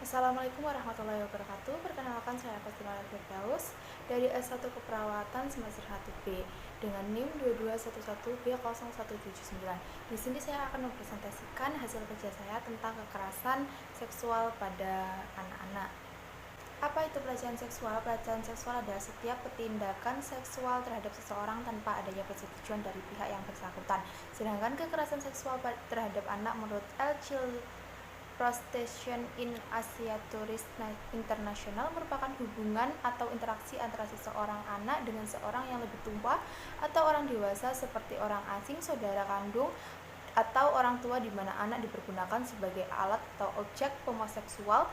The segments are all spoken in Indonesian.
Assalamualaikum warahmatullahi wabarakatuh. Perkenalkan saya Fatimah Firdaus dari S1 Keperawatan semester 1B dengan NIM 2211B0179. Di sini saya akan mempresentasikan hasil kerja saya tentang kekerasan seksual pada anak-anak. Apa itu pelecehan seksual? Pelecehan seksual adalah setiap tindakan seksual terhadap seseorang tanpa adanya persetujuan dari pihak yang bersangkutan. Sedangkan kekerasan seksual terhadap anak menurut L. Prostitution in Asia Tourist International merupakan hubungan atau interaksi antara seseorang anak dengan seorang yang lebih tua atau orang dewasa seperti orang asing, saudara kandung, atau orang tua di mana anak dipergunakan sebagai alat atau objek homoseksual.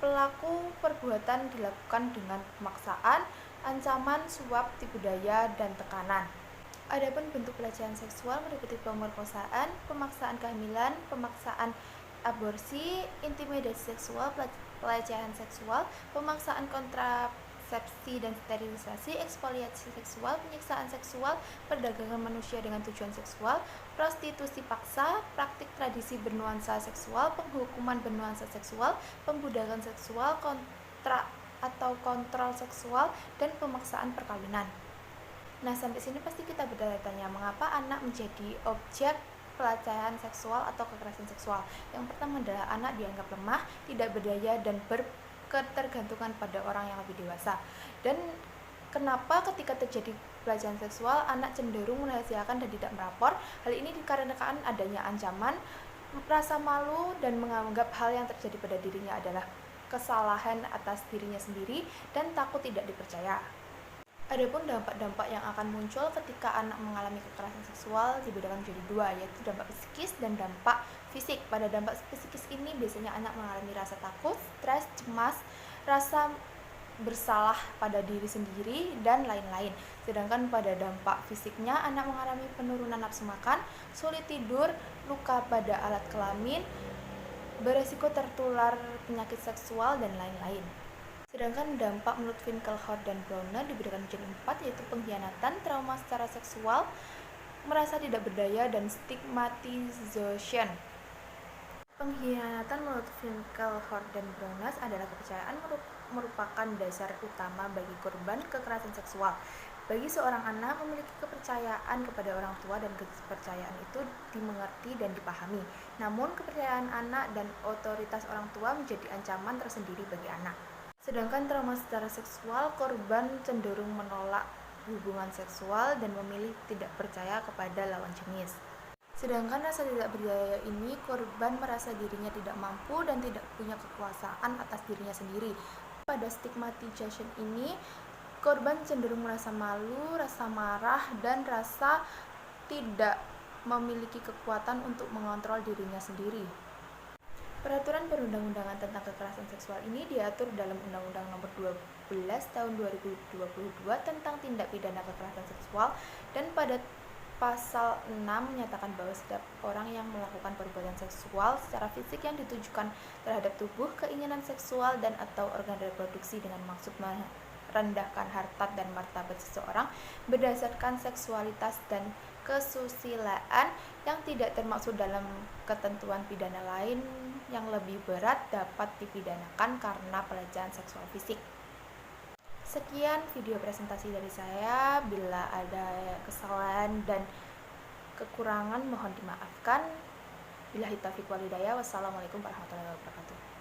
Pelaku perbuatan dilakukan dengan pemaksaan, ancaman, suap, tipu daya, dan tekanan. Adapun bentuk pelecehan seksual meliputi pemerkosaan, pemaksaan kehamilan, pemaksaan aborsi, intimidasi seksual, pelecehan seksual, pemaksaan kontrasepsi dan sterilisasi, eksfoliasi seksual, penyiksaan seksual, perdagangan manusia dengan tujuan seksual, prostitusi paksa, praktik tradisi bernuansa seksual, penghukuman bernuansa seksual, pembudakan seksual, kontrak atau kontrol seksual, dan pemaksaan perkawinan. Nah, sampai sini pasti kita bertanya-tanya mengapa anak menjadi objek pelecehan seksual atau kekerasan seksual. Yang pertama adalah anak dianggap lemah, tidak berdaya, dan berketergantungan pada orang yang lebih dewasa. Dan kenapa ketika terjadi pelecehan seksual anak cenderung merahasiakan dan tidak melapor? Hal ini dikarenakan adanya ancaman, rasa malu, dan menganggap hal yang terjadi pada dirinya adalah kesalahan atas dirinya sendiri dan takut tidak dipercaya. Adapun dampak-dampak yang akan muncul ketika anak mengalami kekerasan seksual dibedakan menjadi dua, yaitu dampak psikis dan dampak fisik. Pada dampak psikis ini biasanya anak mengalami rasa takut, stres, cemas, rasa bersalah pada diri sendiri, dan lain-lain. Sedangkan pada dampak fisiknya, anak mengalami penurunan nafsu makan, sulit tidur, luka pada alat kelamin, beresiko tertular penyakit seksual, dan lain-lain. Sedangkan dampak menurut Finkelhor dan Browner diberikan menjadi 4, yaitu pengkhianatan, trauma secara seksual, merasa tidak berdaya, dan stigmatization. Pengkhianatan menurut Finkelhor dan Browner adalah kepercayaan merupakan dasar utama bagi korban kekerasan seksual. Bagi seorang anak, memiliki kepercayaan kepada orang tua dan kepercayaan itu dimengerti dan dipahami. Namun, kepercayaan anak dan otoritas orang tua menjadi ancaman tersendiri bagi anak. Sedangkan trauma secara seksual, korban cenderung menolak hubungan seksual dan memilih tidak percaya kepada lawan jenis. Sedangkan rasa tidak berdaya ini, korban merasa dirinya tidak mampu dan tidak punya kekuasaan atas dirinya sendiri. Pada stigmatization ini, korban cenderung merasa malu, rasa marah, dan rasa tidak memiliki kekuatan untuk mengontrol dirinya sendiri. Peraturan perundang-undangan tentang kekerasan seksual ini diatur dalam Undang-Undang Nomor 12 Tahun 2022 tentang tindak pidana kekerasan seksual, dan pada pasal 6 menyatakan bahwa setiap orang yang melakukan perbuatan seksual secara fisik yang ditujukan terhadap tubuh, keinginan seksual, dan atau organ reproduksi dengan maksud merendahkan harkat dan martabat seseorang berdasarkan seksualitas dan kesusilaan yang tidak termaksud dalam ketentuan pidana lain yang lebih berat dapat dipidanakan karena pelecehan seksual fisik. Sekian video presentasi dari saya. Bila ada kesalahan dan kekurangan mohon dimaafkan. Billahi taufiq wal hidayah. Wassalamualaikum warahmatullahi wabarakatuh.